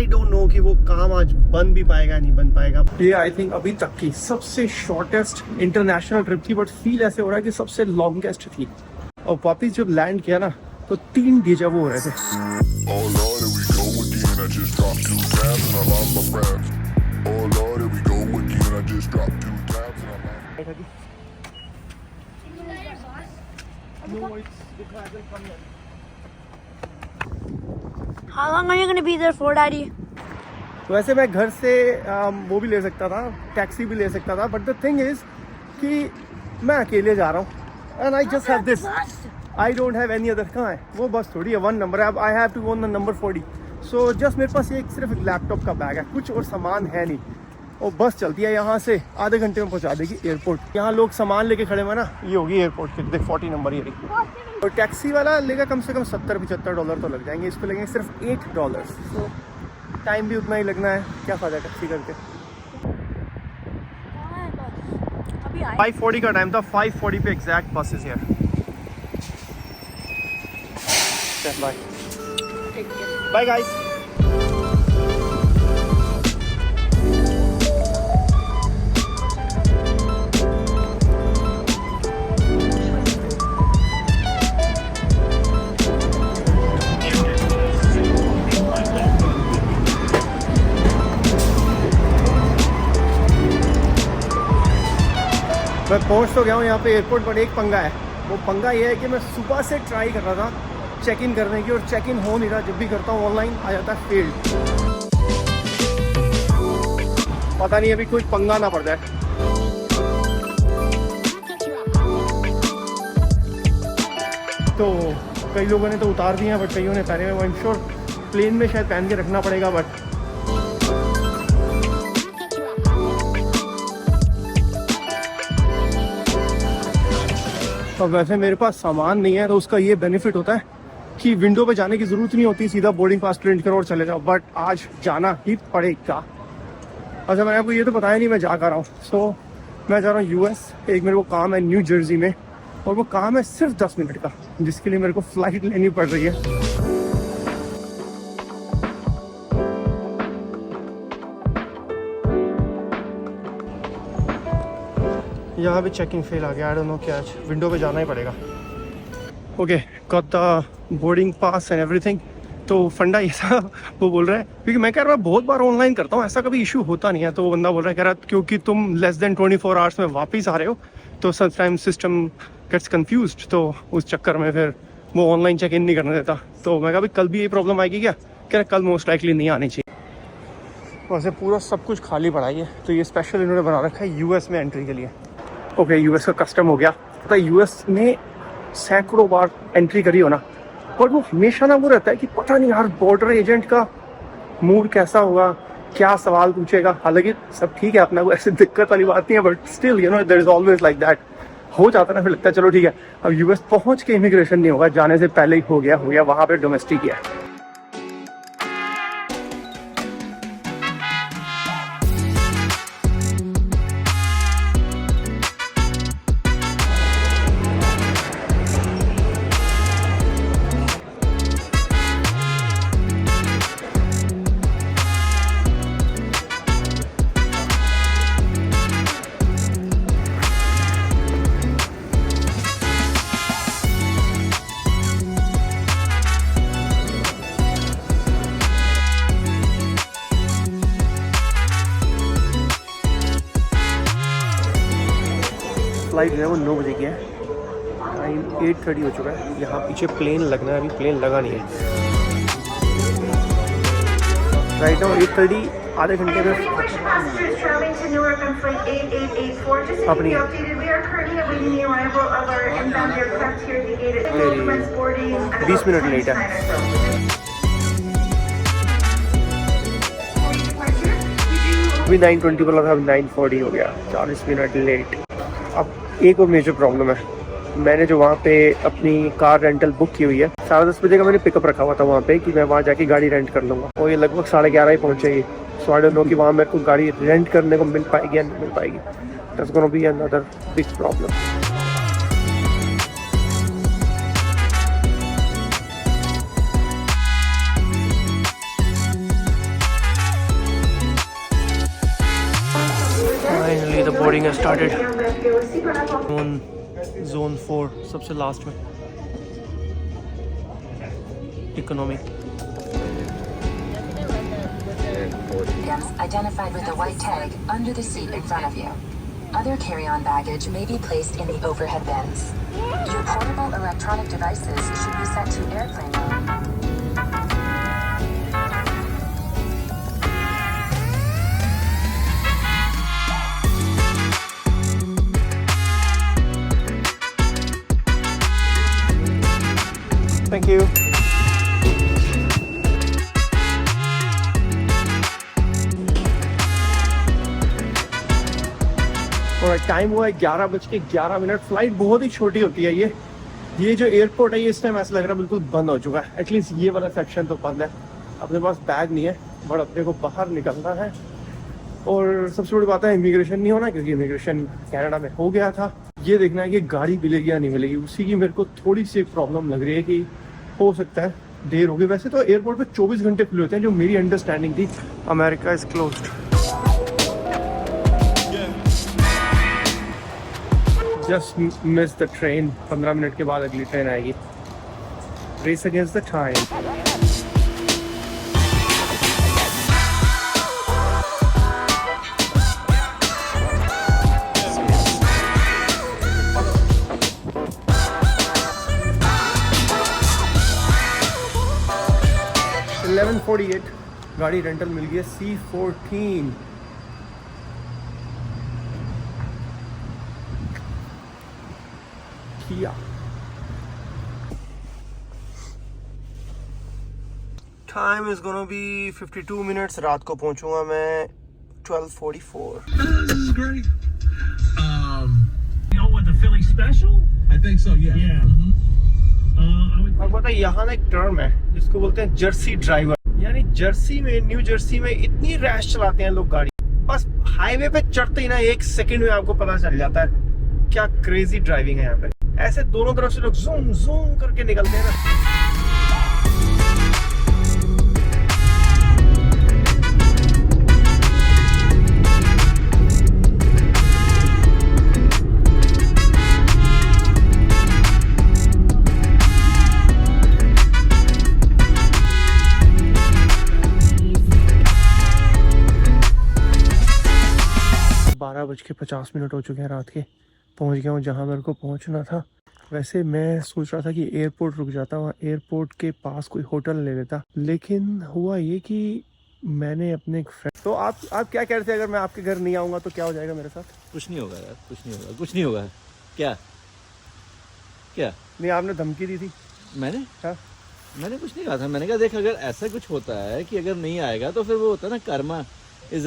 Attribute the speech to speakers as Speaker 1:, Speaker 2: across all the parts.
Speaker 1: I don't know कि वो काम आज बन भी पाएगा नहीं बन पाएगा। ये आई थिंक अभी तक की सबसे शॉर्टेस्ट इंटरनेशनल ट्रिप थी, बट फील ऐसे हो रहा है कि सबसे लॉन्गेस्ट थी। और वापिस जब लैंड किया ना तो 3 डेजा वो हो रहे थे।
Speaker 2: How long are you going to be there for, Daddy?
Speaker 1: वैसे मैं घर से वो भी ले सकता था, टैक्सी भी ले सकता था, बट द थिंग इज कि मैं अकेले जा रहा हूँ and I just have this, I don't have any other. कहाँ है वो बस? थोड़ी है 1 नंबर है, I have to go on the number 40। So just मेरे पास एक सिर्फ एक लैपटॉप का बैग है, कुछ और सामान है नहीं। और बस चलती है यहाँ से आधे घंटे में पहुँचा देगी एयरपोर्ट। यहाँ लोग सामान लेके खड़े हुए ना, ये होगी एयरपोर्ट की, देख 40 नंबर ये रही। और टैक्सी वाला लेगा कम से कम $70-75 तो लग जाएंगे, इस पर लगेंगे सिर्फ $8। तो टाइम भी उतना ही लगना है, क्या फ़ायदा टैक्सी करके। 5:40 का टाइम था, 5:40 पे exact bus is here. Bye bye guys. मैं पहुंच तो गया हूँ यहाँ पे एयरपोर्ट पर। एक पंगा है, वो पंगा ये है कि मैं सुबह से ट्राई कर रहा था चेक इन करने की और चेक इन हो नहीं रहा। जब भी करता हूँ ऑनलाइन आ जाता है फेल्ड। पता नहीं अभी कोई पंगा ना पड़ जाए। तो कई लोगों ने तो उतार दिए हैं, बट कईयों ने पहने हुए। आई एम श्योर प्लेन में शायद पहन के रखना पड़ेगा, बट तो वैसे मेरे पास सामान नहीं है, तो उसका ये बेनिफिट होता है कि विंडो पे जाने की ज़रूरत नहीं होती, सीधा बोर्डिंग पास प्रिंट करो और चले जाओ। बट आज जाना ही पड़ेगा। अच्छा, मैंने आपको ये तो बताया नहीं मैं जा कर रहा हूँ। सो मैं जा रहा हूँ यूएस। एक मेरे को काम है न्यू जर्सी में, और वो काम है सिर्फ 10 मिनट का, जिसके लिए मेरे को फ़्लाइट लेनी पड़ रही है। यहाँ भी चेकिंग फेल आ गया। आई डोंट नो क्या, आज विंडो पे जाना ही पड़ेगा। Okay, got the boarding pass and everything. तो फंडा ये था, वो बोल रहा है, क्योंकि मैं कह रहा हूँ बहुत बार ऑनलाइन करता हूँ, ऐसा कभी इशू होता नहीं है। तो वो बंदा बोल रहा है, कह रहा क्योंकि तुम लेस देन 24 आवर्स में वापस आ रहे हो, तो समटाइम्स सिस्टम गेट्स कन्फ्यूज्ड। तो उस चक्कर में फिर वो ऑनलाइन चेक इन नहीं करने देता। तो मैं कहा कल भी ये प्रॉब्लम आएगी क्या? कह रहा कल मोस्ट लाइकली नहीं आनी चाहिए। वैसे पूरा सब कुछ खाली पड़ा है। तो ये स्पेशल इन्होंने बना रखा है यूएस में एंट्री के लिए। ओके, यूएस का कस्टम हो गया। पता है यूएस में सैकड़ों बार एंट्री करी हो ना, और वो हमेशा ना वो रहता है कि पता नहीं यार बॉर्डर एजेंट का मूड कैसा होगा, क्या सवाल पूछेगा। हालांकि सब ठीक है, अपना कोई ऐसी दिक्कत वाली बात नहीं है, but still you know there is always like that. हो जाता ना, फिर लगता है चलो ठीक है, अब यूएस पहुंच के इमिग्रेशन नहीं होगा, जाने से पहले ही हो गया वहाँ पे डोमेस्टिक है। फ्लाइट जो है वो 9 बजे की है, टाइम 8:30 हो चुका है। यहाँ पीछे प्लेन लगना है, अभी प्लेन लगा नहीं है। राइट नाउ 8:30, आधे घंटे में अपनी 20 मिनट लेट है। अभी 9:20 बोला था, 9:40 हो गया, 40 मिनट लेट। अब एक और मेजर प्रॉब्लम है, मैंने जो वहाँ पे अपनी कार रेंटल बुक की हुई है, 10:30 बजे का मैंने पिकअप रखा हुआ था वहाँ पे कि मैं वहाँ जाके गाड़ी रेंट कर लूँगा, और ये लगभग 11:30 ही पहुँचेगी। सो आई डोंट नो कि वहाँ मेरे को गाड़ी रेंट करने को मिल पाएगी या नहीं मिल पाएगी। That's gonna be another big problem. Finally the boarding has started on zone 4 सबसे लास्ट में economy
Speaker 3: identified with a white tag under the seat in front of you. Other carry-on baggage may be placed in the overhead bins. Your portable electronic devices should be set to airplane mode.
Speaker 1: Thank you. और time हुआ है 11:11। Flight बहुत ही छोटी होती है ये जो airport है ये इस टाइम ऐसा लग रहा है बिल्कुल बंद हो चुका है। एटलीस्ट ये वाला सेक्शन तो बंद है। अपने पास बैग नहीं है बट अपने को बाहर निकलना है। और सबसे बड़ी बात है इमिग्रेशन नहीं होना, क्योंकि इमिग्रेशन कनाडा में हो गया था। ये देखना है कि गाड़ी मिलेगी या नहीं मिलेगी, उसी की मेरे को थोड़ी सी प्रॉब्लम लग रही है कि हो सकता है देर होगी। वैसे तो एयरपोर्ट पे 24 घंटे खुले होते हैं, जो मेरी अंडरस्टैंडिंग थी। America is closed. Just miss the train. 15 minute के बाद अगली ट्रेन आएगी। Race against the time. गाड़ी रेंटल मिल गई है C14। किया। Time is gonna be 52 minutes. रात को पहुंचूंगा मैं 12:44।
Speaker 4: This is great. You know what the Philly special? I think so. Yeah.
Speaker 1: अब पता है यहाँ ना एक टर्म है जिसको बोलते हैं जर्सी ड्राइवर। यानी जर्सी में, न्यू जर्सी में इतनी रैश चलाते हैं लोग गाड़ी, बस हाईवे पे चढ़ते ही ना 1 सेकंड में आपको पता चल जाता है क्या क्रेजी ड्राइविंग है यहाँ पे। ऐसे दोनों तरफ से लोग जूम जूम करके निकलते हैं ना। बज के 50 मिनट हो चुके हैं रात के। पहुंच गया हूँ जहाँ मेरे को पहुंचना था। वैसे मैं सोच रहा था कि एयरपोर्ट रुक जाता, वहाँ एयरपोर्ट के पास कोई होटल ले लेता, लेकिन हुआ ये कि मैंने अपने एक फ्रेंड। तो आप क्या कह रहे थे, अगर मैं आपके घर नहीं आऊँगा तो क्या हो जाएगा मेरे साथ?
Speaker 5: कुछ नहीं होगा यार, कुछ नहीं होगा। क्या
Speaker 1: नहीं, आपने धमकी दी थी।
Speaker 5: मैंने
Speaker 1: हाँ,
Speaker 5: मैंने कुछ नहीं कहा था। मैंने कहा देख, अगर ऐसा कुछ होता है कि अगर नहीं आएगा तो फिर वो होता है ना, Karma is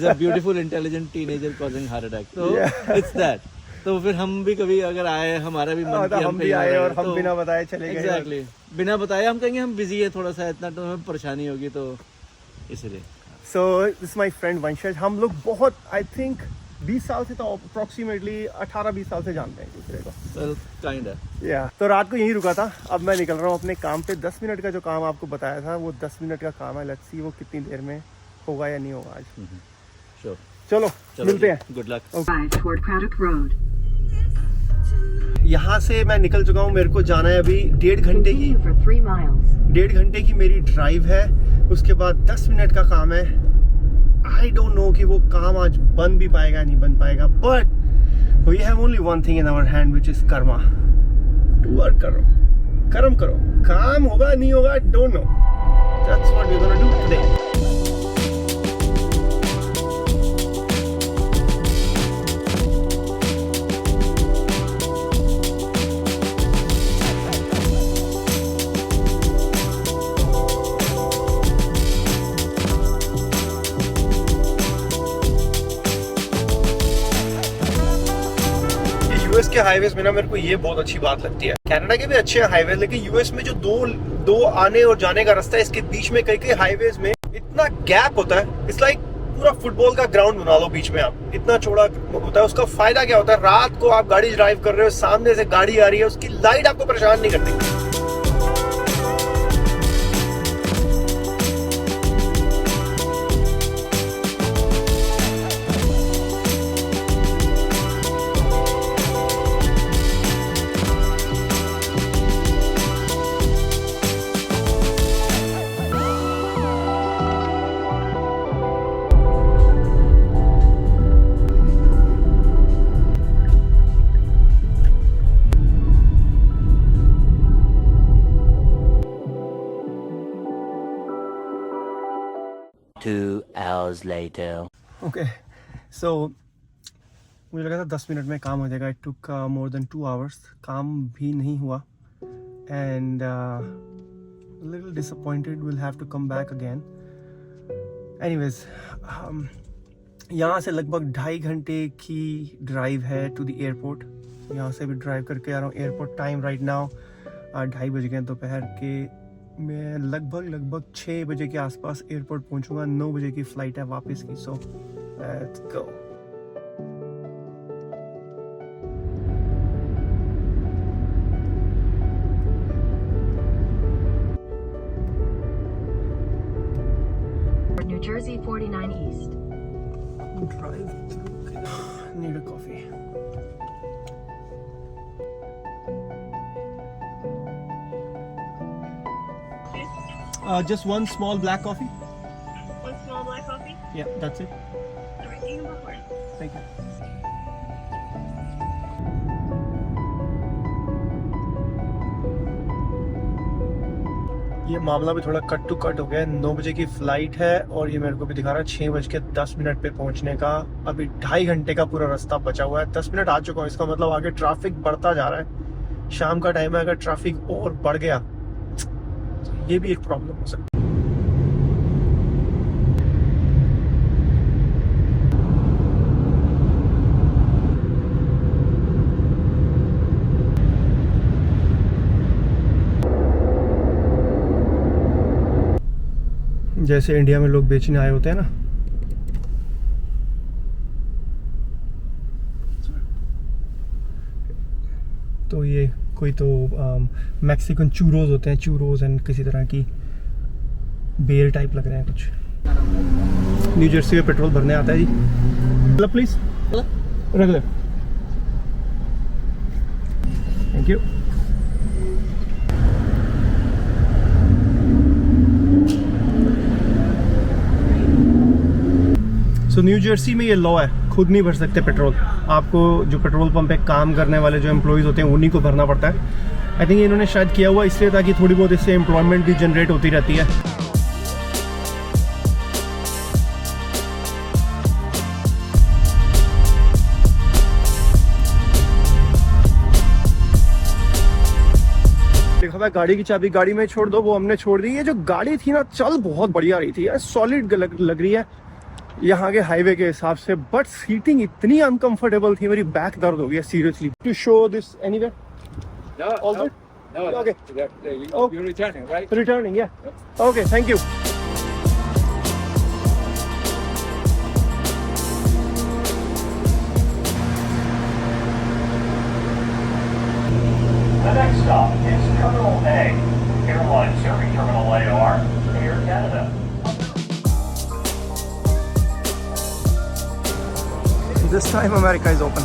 Speaker 5: a beautiful intelligent teenager causing heart attack. So it's that. तो फिर हम भी कभी अगर आए, हमारा भी मन
Speaker 1: हम भी आए और हम बिना बताए चले गए।
Speaker 5: Exactly. बिना बताए हम कहेंगे हम बिजी है थोड़ा सा, इतना तो हमें परेशानी होगी, तो इसलिए।
Speaker 1: So this is my friend वंशज। हम लोग बहुत I think 20 साल से, तो अप्रोक्सीमेटली 18-20 साल से जानते हैं एक दूसरे को।
Speaker 5: Well, kind of.
Speaker 1: या तो रात को यहीं रुका था। अब मैं निकल रहा हूँ अपने काम पे। 10 मिनट का जो काम आपको बताया था वो 10 मिनट का काम है। लेट्स सी वो कितनी देर में होगा या नहीं होगा आज।
Speaker 5: Sure.
Speaker 1: चलो मिलते हैं।
Speaker 5: Good luck.
Speaker 3: Toward Craddock Road.
Speaker 1: यहाँ से मैं निकल चुका हूँ। मेरे को जाना है अभी 1.5 घंटे की।
Speaker 3: For 3 miles.
Speaker 1: 1.5 घंटे की मेरी ड्राइव है। उसके बाद 10 मिनट का काम है। आई डोंट नो कि वो काम आज बन भी पाएगा नहीं बन पाएगा, but we have only one thing in our hand which is karma. To work करो, कर्म करो, काम होगा नहीं होगा don't know. That's what we are gonna do today. US के हाईवेज में ना मेरे को ये बहुत अच्छी बात लगती है। कनाडा के भी अच्छे हाईवे, लेकिन यूएस में जो दो आने और जाने का रास्ता है, इसके बीच में कई हाईवेज में इतना गैप होता है। इट्स लाइक पूरा फुटबॉल का ग्राउंड बना लो बीच में, आप इतना चौड़ा होता है। उसका फायदा क्या होता है, रात को आप गाड़ी ड्राइव कर रहे हो, सामने से गाड़ी आ रही है, उसकी लाइट आपको परेशान नहीं करती।
Speaker 6: 2 hours later.
Speaker 1: ओके सो मुझे लगा था 10 मिनट में काम हो जाएगा. It took more than 2 hours. काम भी नहीं हुआ and little disappointed. Will have to come back again. Anyways यहाँ से लगभग 2.5 घंटे की ड्राइव है टू द एयरपोर्ट. यहाँ से भी ड्राइव करके आ रहा हूँ. एयरपोर्ट टाइम राइट नाउ 2:30 बज गए दोपहर के. मैं लगभग 6 बजे के आसपास एयरपोर्ट पहुँचूँगा. 9 बजे की फ़्लाइट है वापस की. So let's go.
Speaker 3: New Jersey 49 East.
Speaker 1: Drive through. Need a coffee. Just one small black coffee.
Speaker 2: One small black coffee.
Speaker 1: Yeah, that's it.
Speaker 2: Alright, you can go for it.
Speaker 1: Thank you. ये मामला भी थोड़ा cut to cut हो गया. 9 बजे की flight है और ये मेरे को भी दिखा रहा है 6:10 पे पहुंचने का. अभी 2.5 घंटे का पूरा रास्ता बचा हुआ है. 10 मिनट आ चुका हूँ. इसका मतलब आगे ट्रैफिक बढ़ता जा रहा है. शाम का टाइम है. अगर ट्रैफिक और बढ़ गया तो ये भी एक प्रॉब्लम हो सकती है. जैसे इंडिया में लोग बेचने आए होते हैं ना, तो ये कोई तो मैक्सिकन चूरोज होते हैं. चूरोज एंड किसी तरह की बेर टाइप लग रहे हैं कुछ. न्यू जर्सी में पेट्रोल भरने आता है जी. मतलब प्लीज रख ले. Thank you. So new Jersey में ये लॉ है, खुद नहीं भर सकते पेट्रोल. आपको जो पेट्रोल पंप पे काम करने वाले जो एम्प्लॉयज़ होते हैं उन्हीं को भरना पड़ता है. आई थिंक इन्होंने शायद किया हुआ इसलिए ताकि थोड़ी बहुत इससे एम्प्लॉयमेंट भी जनरेट होती रहती है. देखा भाई, गाड़ी की चाबी गाड़ी में छोड़ दो, वो हमने छोड़ दी. ये जो गाड़ी थी ना, चल बहुत बढ़िया रही थी यार. सॉलिड लग रही है यहाँ के हाईवे के हिसाब से. बट सीटिंग इतनी अनकंफर्टेबल थी, मेरी बैक दर्द हो गया seriously. To show this anywhere? All good?
Speaker 4: No,
Speaker 1: Okay.
Speaker 4: You're returning, right?
Speaker 1: Returning, yeah. Okay, thank you.
Speaker 7: The next stop is Terminal A. Airline serving Terminal A are Air Canada.
Speaker 1: This time America is open.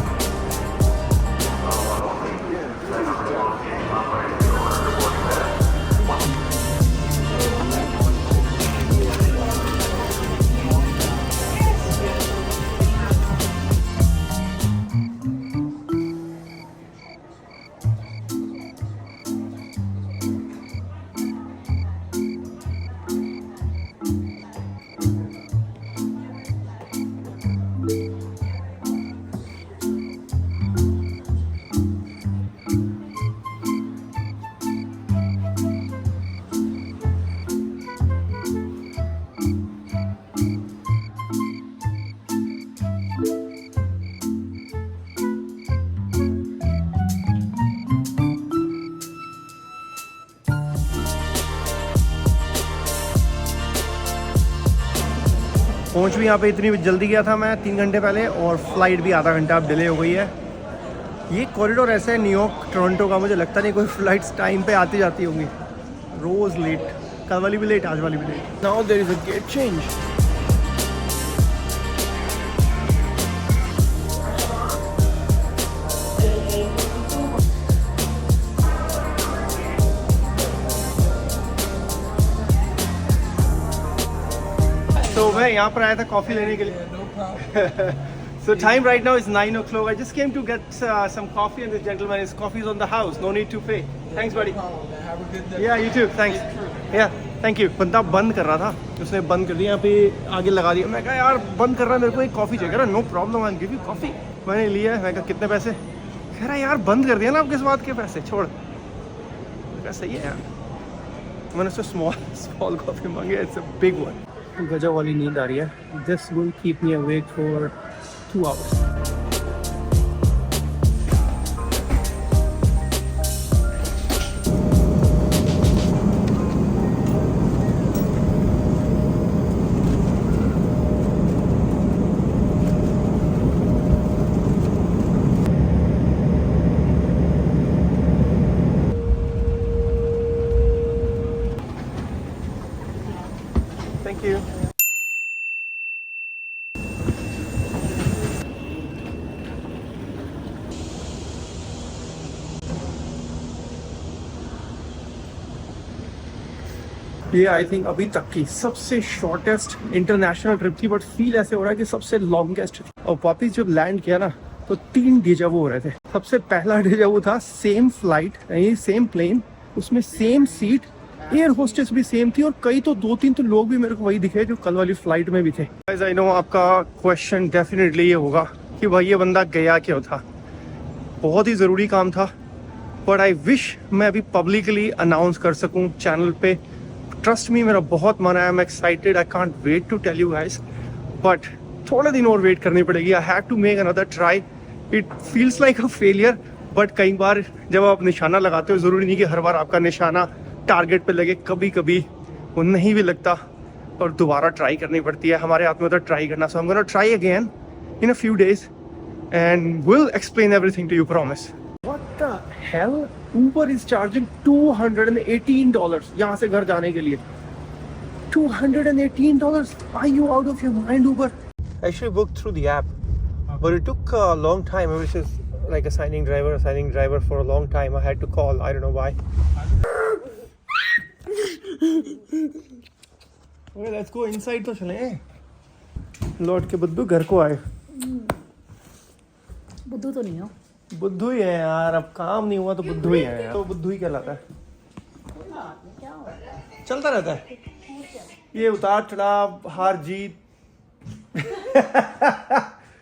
Speaker 1: पहुंच भी यहाँ पे इतनी जल्दी गया था मैं 3 घंटे पहले, और फ्लाइट भी आधा घंटा अब डिले हो गई है. ये कॉरिडोर ऐसे है न्यूयॉर्क टोरंटो का, मुझे लगता नहीं कोई फ्लाइट्स टाइम पे आती जाती होंगी. रोज़ लेट, कल वाली भी लेट, आज वाली भी late. Now there is a gate change. तो मैं यहाँ पर आया था कॉफ़ी लेने के लिए. So time right now is 9 o'clock. I just came to get some coffee, and this gentleman, his coffee is on the house. No need to pay. Thanks, buddy.
Speaker 4: Have a good day.
Speaker 1: Yeah, you too. Thanks. या thank you. बंदा बंद कर रहा था, उसने बंद कर दिया, यहाँ पे आगे लगा दिया। मैं कहा यार बंद कर रहा है, मेरे को एक कॉफ़ी चाहिए। No problem, I give you coffee. मैंने लिया है। मैं कहा कितने पैसे? कह रहा यार बंद कर दिया ना, आप किस बात के पैसे, छोड़। मैं कहा सही है यार। मैंने उससे स्मॉल कॉफ़ी मांगी, इट्स अ बिग वन। गजब वाली नींद आ रही है। This will keep me awake for 2 hours. Thank you. ये आई थिंक अभी तक की सबसे शॉर्टेस्ट इंटरनेशनल ट्रिप थी, बट फील ऐसे हो रहा है कि सबसे लॉन्गेस्ट थी। और वापिस जब लैंड किया ना तो 3 डेजावू हो रहे थे। सबसे पहला डेजावू था सेम फ्लाइट, सेम प्लेन, उसमें सेम सीट, एयर होस्टेस भी सेम थी, और कई तो 2-3 तो लोग भी मेरे को वही दिखे जो कल वाली फ्लाइट में भी थे। गाइस आई नो आपका क्वेश्चन डेफिनेटली ये होगा कि भाई ये बंदा गया क्यों था। बहुत ही ज़रूरी काम था, बट आई विश मैं अभी पब्लिकली अनाउंस कर सकूं चैनल पे। ट्रस्ट मी, मेरा बहुत मन है, I am excited, I can't wait to tell you guys, but थोड़े दिन और वेट करनी पड़ेगी। I have to make another try. It feels like a failure, but कई बार जब आप निशाना लगाते हो, ज़रूरी नहीं कि हर बार आपका निशाना टारगेट पे लगे, कभी कभी वो नहीं भी लगता और दोबारा ट्राई करनी पड़ती है। हमारे हाथ में होता है ट्राई करना। So I am gonna try again in a few days and will explain everything to you, promise. What the hell? Uber is charging $218 यहाँ से घर जाने के लिए। $218? Are you out of your mind, Uber? I actually booked through the app, but it took a long time. Which is like assigning driver for a long time. I had to call. I don't know why. Okay, let's go inside तो चलें। लौट के बुद्धू घर को आए।
Speaker 8: बुद्धू तो नहीं हो।
Speaker 1: बुद्धू ही है यार, अब काम नहीं हुआ तो बुद्धू ही है यार। तो बुद्धू ही कहलाता है, चलता रहता है ये उतार चढ़ाव, हार जीत।